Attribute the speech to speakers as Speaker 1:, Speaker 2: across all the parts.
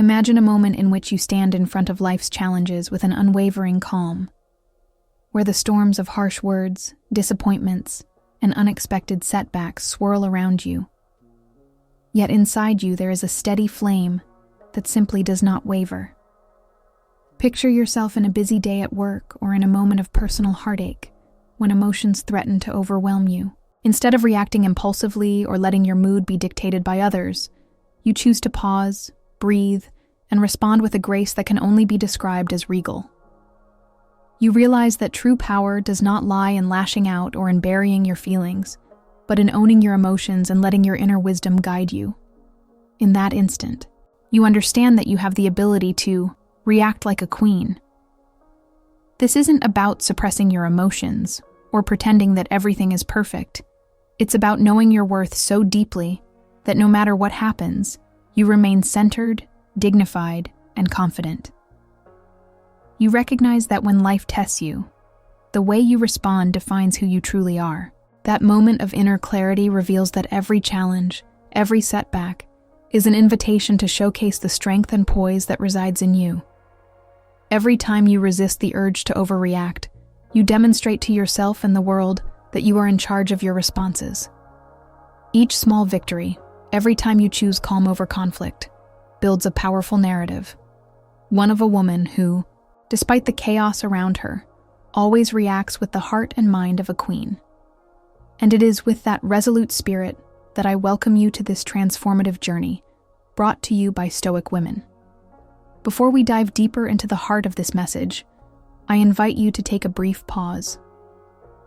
Speaker 1: Imagine a moment in which you stand in front of life's challenges with an unwavering calm, where the storms of harsh words, disappointments, and unexpected setbacks swirl around you. Yet inside you there is a steady flame that simply does not waver. Picture yourself in a busy day at work or in a moment of personal heartache when emotions threaten to overwhelm you. Instead of reacting impulsively or letting your mood be dictated by others, you choose to pause, breathe, and respond with a grace that can only be described as regal. You realize that true power does not lie in lashing out or in burying your feelings, but in owning your emotions and letting your inner wisdom guide you. In that instant, you understand that you have the ability to react like a queen. This isn't about suppressing your emotions or pretending that everything is perfect. It's about knowing your worth so deeply that no matter what happens, you remain centered, dignified, and confident. You recognize that when life tests you, the way you respond defines who you truly are. That moment of inner clarity reveals that every challenge, every setback, is an invitation to showcase the strength and poise that resides in you. Every time you resist the urge to overreact, you demonstrate to yourself and the world that you are in charge of your responses. Each small victory, every time you choose calm over conflict, builds a powerful narrative. One of a woman who, despite the chaos around her, always reacts with the heart and mind of a queen. And it is with that resolute spirit that I welcome you to this transformative journey, brought to you by Stoic Women. Before we dive deeper into the heart of this message, I invite you to take a brief pause.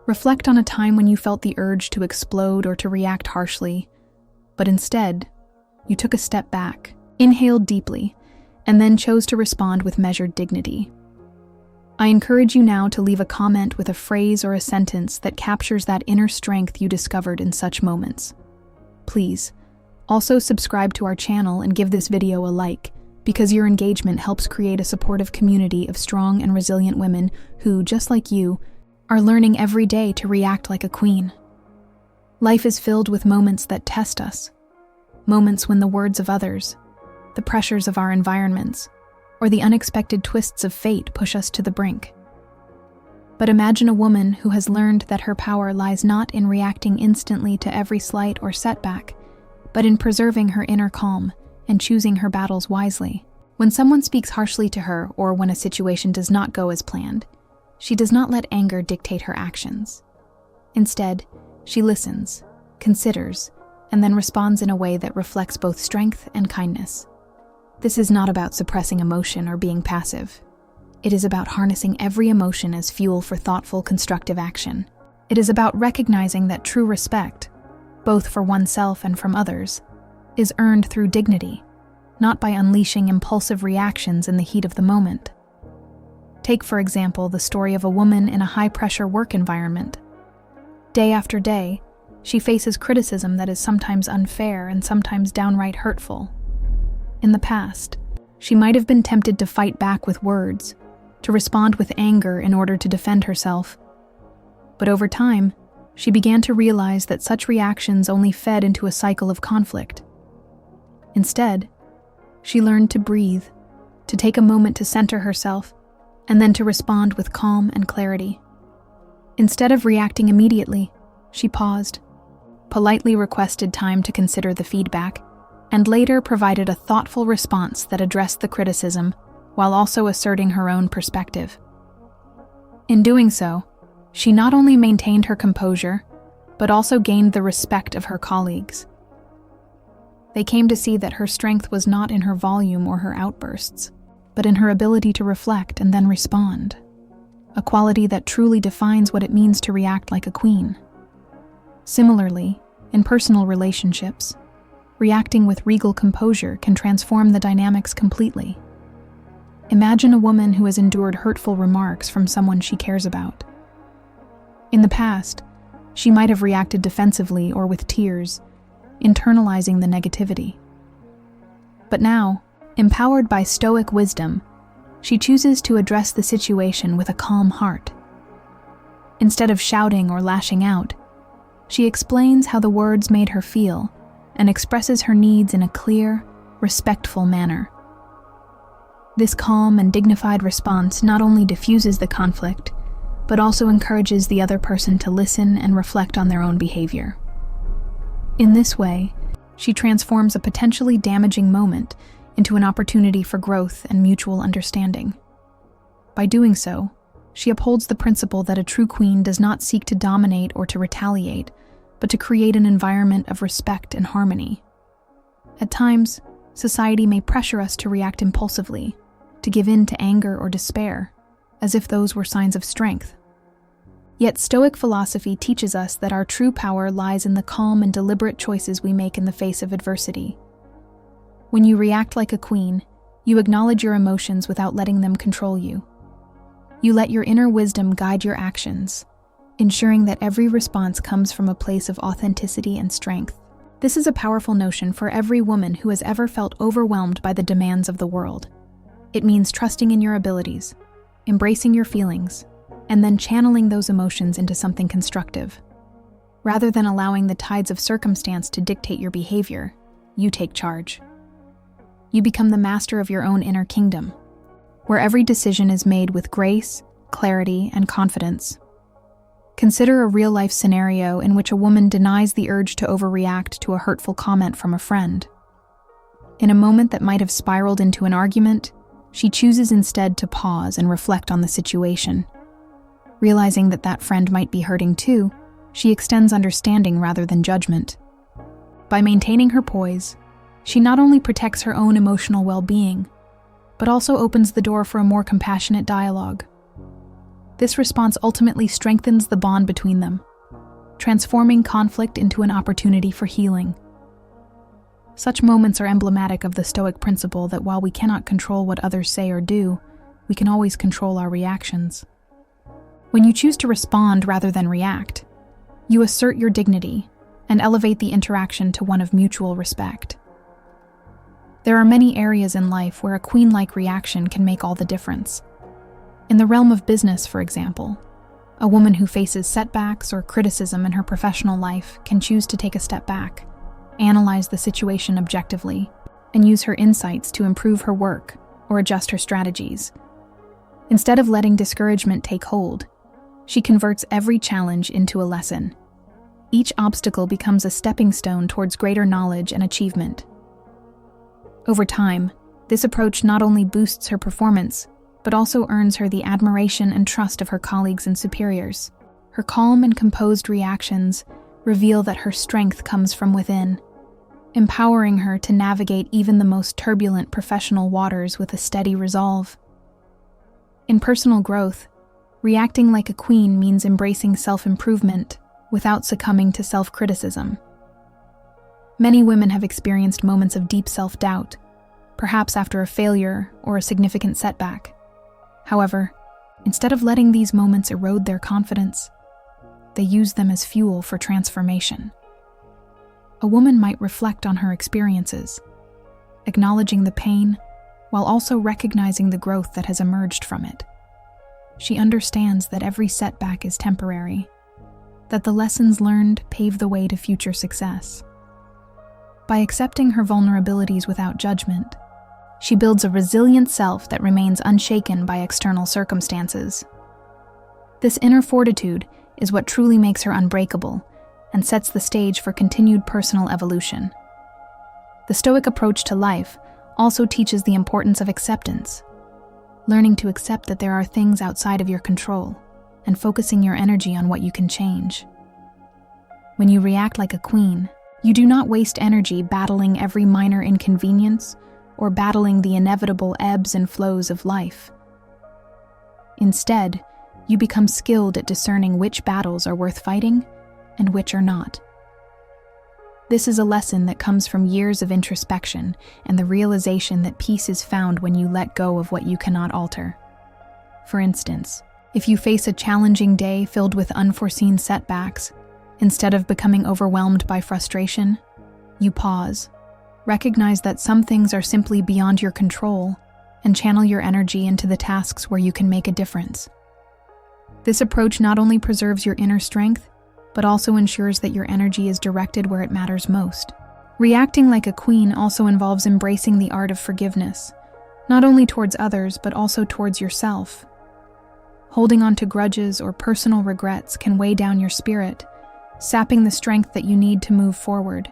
Speaker 1: Reflect on a time when you felt the urge to explode or to react harshly, but instead, you took a step back, inhaled deeply, and then chose to respond with measured dignity. I encourage you now to leave a comment with a phrase or a sentence that captures that inner strength you discovered in such moments. Please, also subscribe to our channel and give this video a like, because your engagement helps create a supportive community of strong and resilient women who, just like you, are learning every day to react like a queen. Life is filled with moments that test us, moments when the words of others, the pressures of our environments, or the unexpected twists of fate push us to the brink. But imagine a woman who has learned that her power lies not in reacting instantly to every slight or setback, but in preserving her inner calm and choosing her battles wisely. When someone speaks harshly to her or when a situation does not go as planned, she does not let anger dictate her actions. Instead, she listens, considers, and then responds in a way that reflects both strength and kindness. This is not about suppressing emotion or being passive. It is about harnessing every emotion as fuel for thoughtful, constructive action. It is about recognizing that true respect, both for oneself and from others, is earned through dignity, not by unleashing impulsive reactions in the heat of the moment. Take, for example, the story of a woman in a high-pressure work environment. Day after day, she faces criticism that is sometimes unfair and sometimes downright hurtful. In the past, she might have been tempted to fight back with words, to respond with anger in order to defend herself. But over time, she began to realize that such reactions only fed into a cycle of conflict. Instead, she learned to breathe, to take a moment to center herself, and then to respond with calm and clarity. Instead of reacting immediately, she paused, politely requested time to consider the feedback, and later provided a thoughtful response that addressed the criticism while also asserting her own perspective. In doing so, she not only maintained her composure, but also gained the respect of her colleagues. They came to see that her strength was not in her volume or her outbursts, but in her ability to reflect and then respond, a quality that truly defines what it means to react like a queen. Similarly, in personal relationships, reacting with regal composure can transform the dynamics completely. Imagine a woman who has endured hurtful remarks from someone she cares about. In the past, she might have reacted defensively or with tears, internalizing the negativity. But now, empowered by Stoic wisdom, she chooses to address the situation with a calm heart. Instead of shouting or lashing out, she explains how the words made her feel and expresses her needs in a clear, respectful manner. This calm and dignified response not only diffuses the conflict, but also encourages the other person to listen and reflect on their own behavior. In this way, she transforms a potentially damaging moment into an opportunity for growth and mutual understanding. By doing so, she upholds the principle that a true queen does not seek to dominate or to retaliate, but to create an environment of respect and harmony. At times, society may pressure us to react impulsively, to give in to anger or despair, as if those were signs of strength. Yet Stoic philosophy teaches us that our true power lies in the calm and deliberate choices we make in the face of adversity. When you react like a queen, you acknowledge your emotions without letting them control you. You let your inner wisdom guide your actions, ensuring that every response comes from a place of authenticity and strength. This is a powerful notion for every woman who has ever felt overwhelmed by the demands of the world. It means trusting in your abilities, embracing your feelings, and then channeling those emotions into something constructive. Rather than allowing the tides of circumstance to dictate your behavior, you take charge. You become the master of your own inner kingdom, where every decision is made with grace, clarity, and confidence. Consider a real-life scenario in which a woman denies the urge to overreact to a hurtful comment from a friend. In a moment that might have spiraled into an argument, she chooses instead to pause and reflect on the situation. Realizing that that friend might be hurting too, she extends understanding rather than judgment. By maintaining her poise, she not only protects her own emotional well-being, but also opens the door for a more compassionate dialogue. This response ultimately strengthens the bond between them, transforming conflict into an opportunity for healing. Such moments are emblematic of the Stoic principle that while we cannot control what others say or do, we can always control our reactions. When you choose to respond rather than react, you assert your dignity and elevate the interaction to one of mutual respect. There are many areas in life where a queen-like reaction can make all the difference. In the realm of business, for example, a woman who faces setbacks or criticism in her professional life can choose to take a step back, analyze the situation objectively, and use her insights to improve her work or adjust her strategies. Instead of letting discouragement take hold, she converts every challenge into a lesson. Each obstacle becomes a stepping stone towards greater knowledge and achievement. Over time, this approach not only boosts her performance, but also earns her the admiration and trust of her colleagues and superiors. Her calm and composed reactions reveal that her strength comes from within, empowering her to navigate even the most turbulent professional waters with a steady resolve. In personal growth, reacting like a queen means embracing self-improvement without succumbing to self-criticism. Many women have experienced moments of deep self-doubt, perhaps after a failure or a significant setback. However, instead of letting these moments erode their confidence, they use them as fuel for transformation. A woman might reflect on her experiences, acknowledging the pain while also recognizing the growth that has emerged from it. She understands that every setback is temporary, that the lessons learned pave the way to future success. By accepting her vulnerabilities without judgment, she builds a resilient self that remains unshaken by external circumstances. This inner fortitude is what truly makes her unbreakable and sets the stage for continued personal evolution. The Stoic approach to life also teaches the importance of acceptance, learning to accept that there are things outside of your control and focusing your energy on what you can change. When you react like a queen, you do not waste energy battling every minor inconvenience or battling the inevitable ebbs and flows of life. Instead, you become skilled at discerning which battles are worth fighting and which are not. This is a lesson that comes from years of introspection and the realization that peace is found when you let go of what you cannot alter. For instance, if you face a challenging day filled with unforeseen setbacks, instead of becoming overwhelmed by frustration, you pause, recognize that some things are simply beyond your control, and channel your energy into the tasks where you can make a difference. This approach not only preserves your inner strength, but also ensures that your energy is directed where it matters most. Reacting like a queen also involves embracing the art of forgiveness, not only towards others but also towards yourself. Holding on to grudges or personal regrets can weigh down your spirit, sapping the strength that you need to move forward.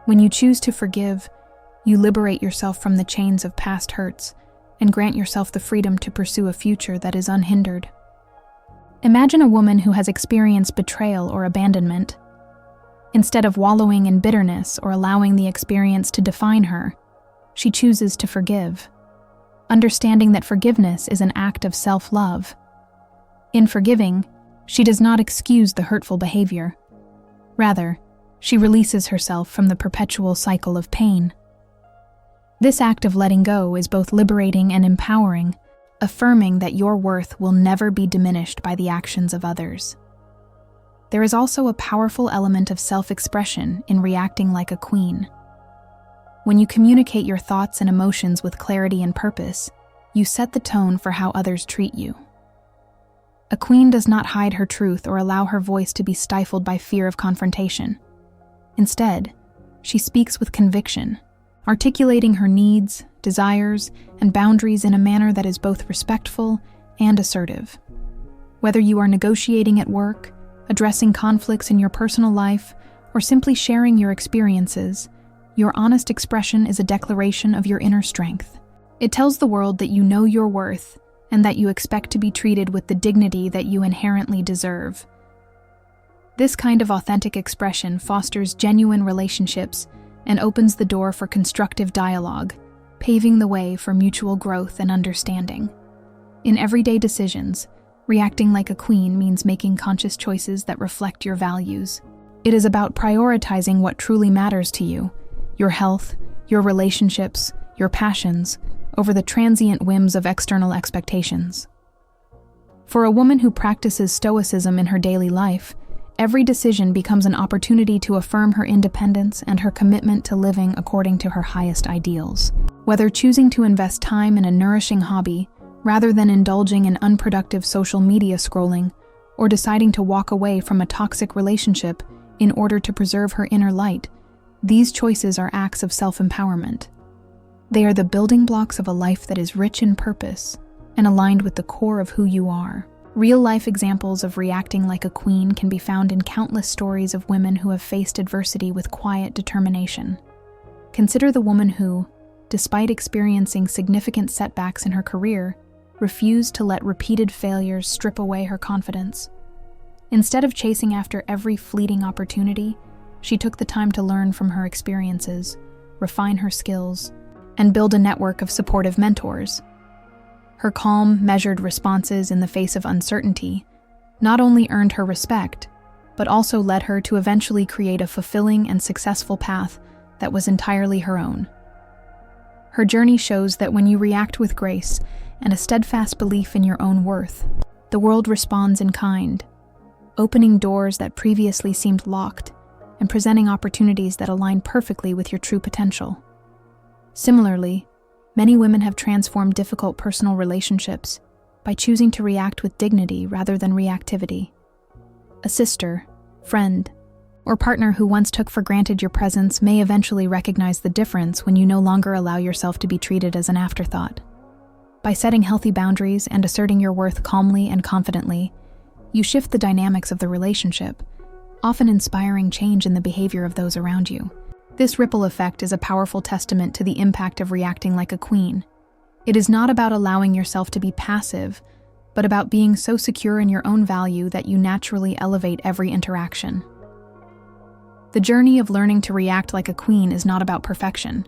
Speaker 1: When you choose to forgive, you liberate yourself from the chains of past hurts and grant yourself the freedom to pursue a future that is unhindered. Imagine a woman who has experienced betrayal or abandonment. Instead of wallowing in bitterness or allowing the experience to define her, she chooses to forgive, understanding that forgiveness is an act of self-love. In forgiving, she does not excuse the hurtful behavior. Rather, she releases herself from the perpetual cycle of pain. This act of letting go is both liberating and empowering, affirming that your worth will never be diminished by the actions of others. There is also a powerful element of self-expression in reacting like a queen. When you communicate your thoughts and emotions with clarity and purpose, you set the tone for how others treat you. A queen does not hide her truth or allow her voice to be stifled by fear of confrontation. Instead, she speaks with conviction, articulating her needs, desires, and boundaries in a manner that is both respectful and assertive. Whether you are negotiating at work, addressing conflicts in your personal life, or simply sharing your experiences, your honest expression is a declaration of your inner strength. It tells the world that you know your worth and that you expect to be treated with the dignity that you inherently deserve. This kind of authentic expression fosters genuine relationships and opens the door for constructive dialogue, paving the way for mutual growth and understanding. In everyday decisions, reacting like a queen means making conscious choices that reflect your values. It is about prioritizing what truly matters to you, your health, your relationships, your passions, over the transient whims of external expectations. For a woman who practices stoicism in her daily life, every decision becomes an opportunity to affirm her independence and her commitment to living according to her highest ideals. Whether choosing to invest time in a nourishing hobby, rather than indulging in unproductive social media scrolling, or deciding to walk away from a toxic relationship in order to preserve her inner light, these choices are acts of self-empowerment. They are the building blocks of a life that is rich in purpose and aligned with the core of who you are. Real-life examples of reacting like a queen can be found in countless stories of women who have faced adversity with quiet determination. Consider the woman who, despite experiencing significant setbacks in her career, refused to let repeated failures strip away her confidence. Instead of chasing after every fleeting opportunity, she took the time to learn from her experiences, refine her skills, and build a network of supportive mentors. Her calm, measured responses in the face of uncertainty not only earned her respect, but also led her to eventually create a fulfilling and successful path that was entirely her own. Her journey shows that when you react with grace and a steadfast belief in your own worth, the world responds in kind, opening doors that previously seemed locked and presenting opportunities that align perfectly with your true potential. Similarly, many women have transformed difficult personal relationships by choosing to react with dignity rather than reactivity. A sister, friend, or partner who once took for granted your presence may eventually recognize the difference when you no longer allow yourself to be treated as an afterthought. By setting healthy boundaries and asserting your worth calmly and confidently, you shift the dynamics of the relationship, often inspiring change in the behavior of those around you. This ripple effect is a powerful testament to the impact of reacting like a queen. It is not about allowing yourself to be passive, but about being so secure in your own value that you naturally elevate every interaction. The journey of learning to react like a queen is not about perfection.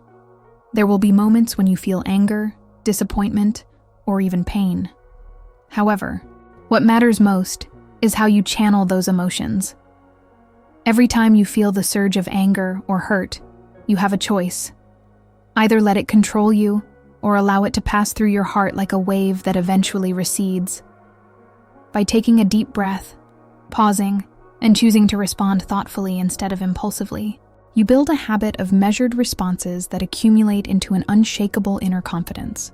Speaker 1: There will be moments when you feel anger, disappointment, or even pain. However, what matters most is how you channel those emotions. Every time you feel the surge of anger or hurt, you have a choice. Either let it control you or allow it to pass through your heart like a wave that eventually recedes. By taking a deep breath, pausing, and choosing to respond thoughtfully instead of impulsively, you build a habit of measured responses that accumulate into an unshakable inner confidence.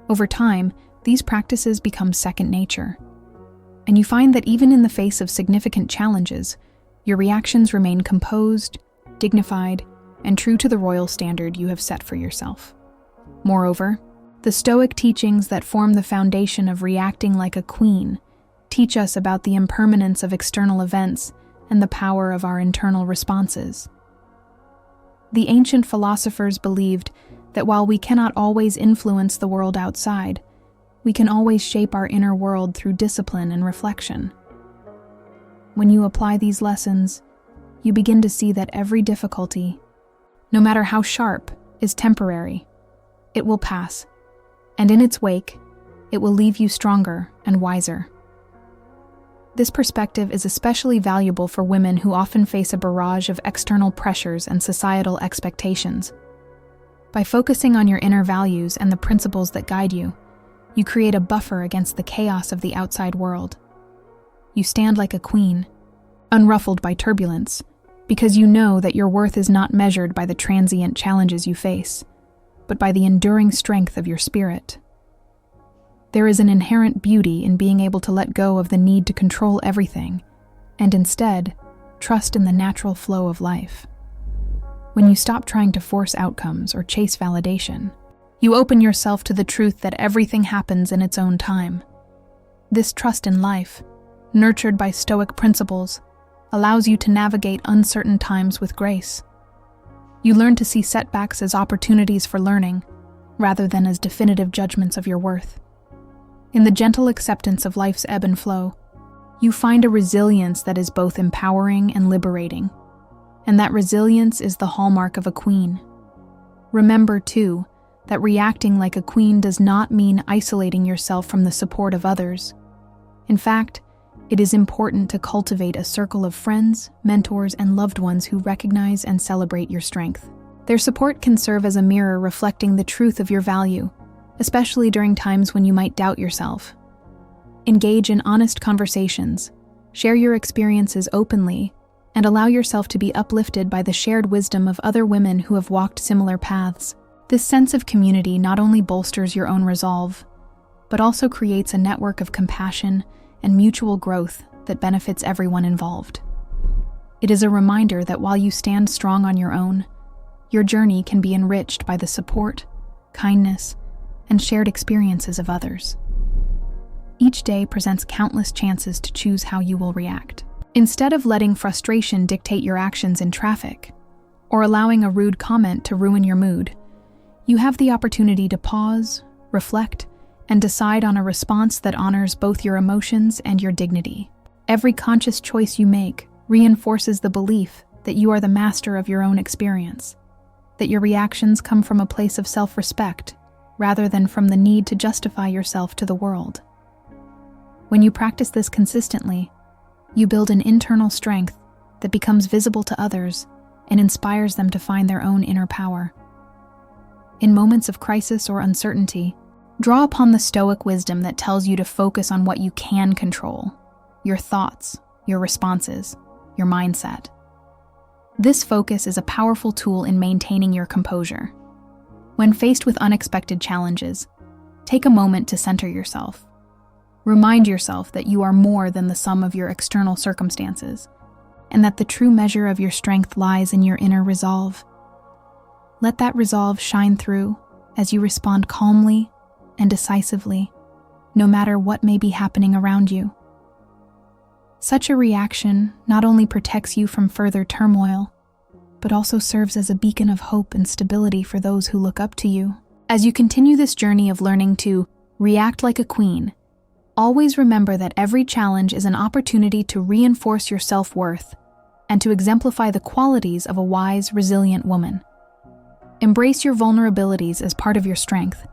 Speaker 1: Over time, these practices become second nature, and you find that even in the face of significant challenges, your reactions remain composed, dignified, and true to the royal standard you have set for yourself. Moreover, the Stoic teachings that form the foundation of reacting like a queen teach us about the impermanence of external events and the power of our internal responses. The ancient philosophers believed that while we cannot always influence the world outside, we can always shape our inner world through discipline and reflection. When you apply these lessons, you begin to see that every difficulty, no matter how sharp, is temporary. It will pass, and in its wake, it will leave you stronger and wiser. This perspective is especially valuable for women who often face a barrage of external pressures and societal expectations. By focusing on your inner values and the principles that guide you, you create a buffer against the chaos of the outside world. You stand like a queen, unruffled by turbulence, because you know that your worth is not measured by the transient challenges you face, but by the enduring strength of your spirit. There is an inherent beauty in being able to let go of the need to control everything, and instead, trust in the natural flow of life. When you stop trying to force outcomes or chase validation, you open yourself to the truth that everything happens in its own time. This trust in life, nurtured by Stoic principles, allows you to navigate uncertain times with grace. You learn to see setbacks as opportunities for learning, rather than as definitive judgments of your worth. In the gentle acceptance of life's ebb and flow, you find a resilience that is both empowering and liberating, and that resilience is the hallmark of a queen. Remember, too, that reacting like a queen does not mean isolating yourself from the support of others. In fact, it is important to cultivate a circle of friends, mentors, and loved ones who recognize and celebrate your strength. Their support can serve as a mirror reflecting the truth of your value, especially during times when you might doubt yourself. Engage in honest conversations, share your experiences openly, and allow yourself to be uplifted by the shared wisdom of other women who have walked similar paths. This sense of community not only bolsters your own resolve, but also creates a network of compassion and mutual growth that benefits everyone involved. It is a reminder that while you stand strong on your own, your journey can be enriched by the support, kindness, and shared experiences of others. Each day presents countless chances to choose how you will react. Instead of letting frustration dictate your actions in traffic, or allowing a rude comment to ruin your mood, you have the opportunity to pause, reflect, and decide on a response that honors both your emotions and your dignity. Every conscious choice you make reinforces the belief that you are the master of your own experience, that your reactions come from a place of self-respect rather than from the need to justify yourself to the world. When you practice this consistently, you build an internal strength that becomes visible to others and inspires them to find their own inner power. In moments of crisis or uncertainty, draw upon the Stoic wisdom that tells you to focus on what you can control: your thoughts, your responses, your mindset. This focus is a powerful tool in maintaining your composure. When faced with unexpected challenges, take a moment to center yourself. Remind yourself that you are more than the sum of your external circumstances, and that the true measure of your strength lies in your inner resolve. Let that resolve shine through as you respond calmly and decisively, no matter what may be happening around you. Such a reaction not only protects you from further turmoil, but also serves as a beacon of hope and stability for those who look up to you. As you continue this journey of learning to react like a queen, always remember that every challenge is an opportunity to reinforce your self-worth and to exemplify the qualities of a wise, resilient woman. Embrace your vulnerabilities as part of your strength,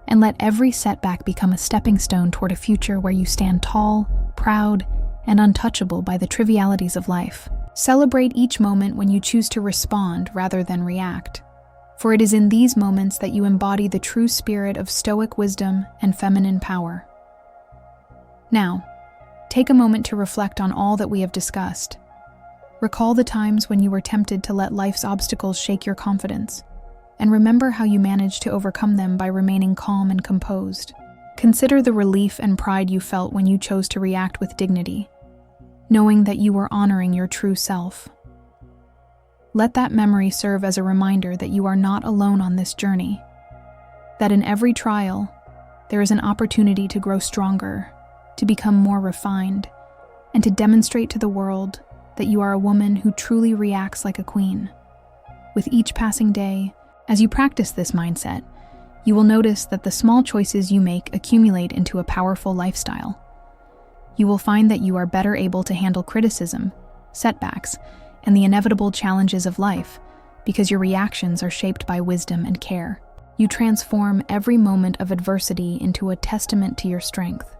Speaker 1: and let every setback become a stepping stone toward a future where you stand tall, proud, and untouchable by the trivialities of life. Celebrate each moment when you choose to respond rather than react, for it is in these moments that you embody the true spirit of Stoic wisdom and feminine power. Now, take a moment to reflect on all that we have discussed. Recall the times when you were tempted to let life's obstacles shake your confidence, and remember how you managed to overcome them by remaining calm and composed. Consider the relief and pride you felt when you chose to react with dignity, knowing that you were honoring your true self. Let that memory serve as a reminder that you are not alone on this journey, that in every trial, there is an opportunity to grow stronger, to become more refined, and to demonstrate to the world that you are a woman who truly reacts like a queen. With each passing day, as you practice this mindset, you will notice that the small choices you make accumulate into a powerful lifestyle. You will find that you are better able to handle criticism, setbacks, and the inevitable challenges of life because your reactions are shaped by wisdom and care. You transform every moment of adversity into a testament to your strength,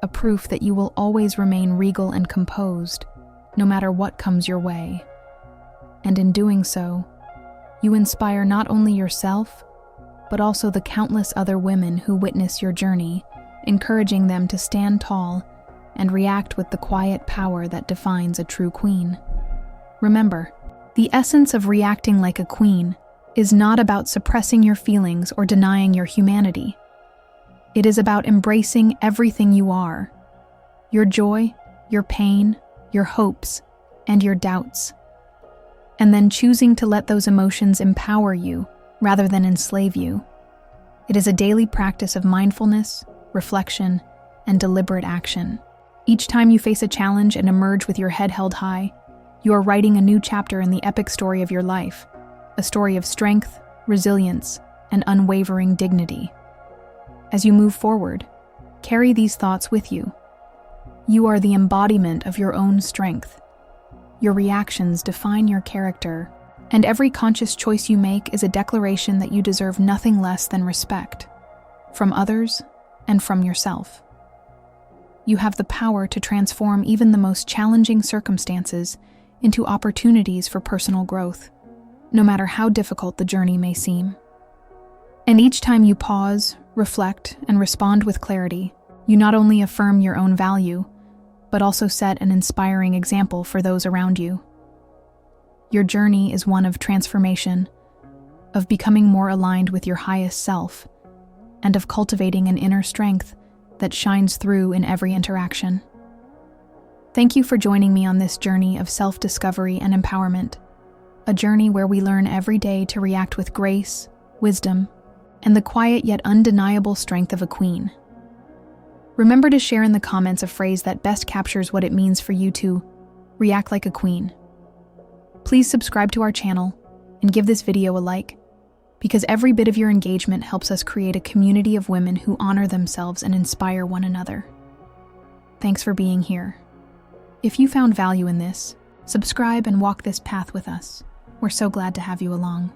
Speaker 1: a proof that you will always remain regal and composed, no matter what comes your way. And in doing so, you inspire not only yourself, but also the countless other women who witness your journey, encouraging them to stand tall and react with the quiet power that defines a true queen. Remember, the essence of reacting like a queen is not about suppressing your feelings or denying your humanity. It is about embracing everything you are: your joy, your pain, your hopes, and your doubts, and then choosing to let those emotions empower you rather than enslave you. It is a daily practice of mindfulness, reflection, and deliberate action. Each time you face a challenge and emerge with your head held high, you are writing a new chapter in the epic story of your life, a story of strength, resilience, and unwavering dignity. As you move forward, carry these thoughts with you. You are the embodiment of your own strength. Your reactions define your character, and every conscious choice you make is a declaration that you deserve nothing less than respect, from others and from yourself. You have the power to transform even the most challenging circumstances into opportunities for personal growth, no matter how difficult the journey may seem. And each time you pause, reflect, and respond with clarity, you not only affirm your own value, but also set an inspiring example for those around you. Your journey is one of transformation, of becoming more aligned with your highest self, and of cultivating an inner strength that shines through in every interaction. Thank you for joining me on this journey of self-discovery and empowerment, a journey where we learn every day to react with grace, wisdom, and the quiet yet undeniable strength of a queen. Remember to share in the comments a phrase that best captures what it means for you to react like a queen. Please subscribe to our channel and give this video a like, because every bit of your engagement helps us create a community of women who honor themselves and inspire one another. Thanks for being here. If you found value in this, subscribe and walk this path with us. We're so glad to have you along.